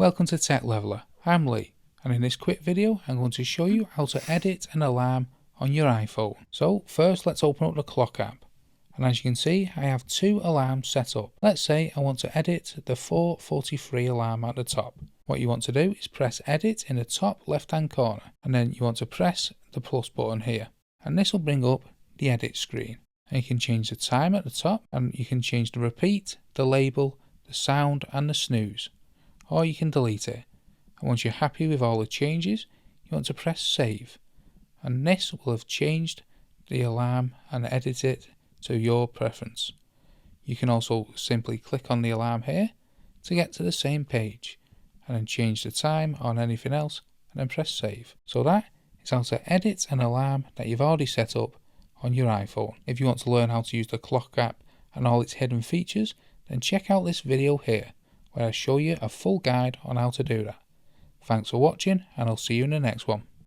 Welcome to Tech Leveler, I'm Lee, and in this quick video I'm going to show you how to edit an alarm on your iPhone. So first let's open up the clock app, and as you can see I have two alarms set up. Let's say I want to edit the 4:43 alarm at the top. What you want to do is press edit in the top left hand corner, and then you want to press the plus button here, and this will bring up the edit screen. And you can change the time at the top, and you can change the repeat, the label, the sound and the snooze, or you can delete it. And once you're happy with all the changes, you want to press save, and this will have changed the alarm and edit it to your preference. You can also simply click on the alarm here to get to the same page, and then change the time on anything else and then press save. So that is how to edit an alarm that you've already set up on your iPhone. If you want to learn how to use the clock app and all its hidden features, then check out this video here where I show you a full guide on how to do that. Thanks for watching, and I'll see you in the next one.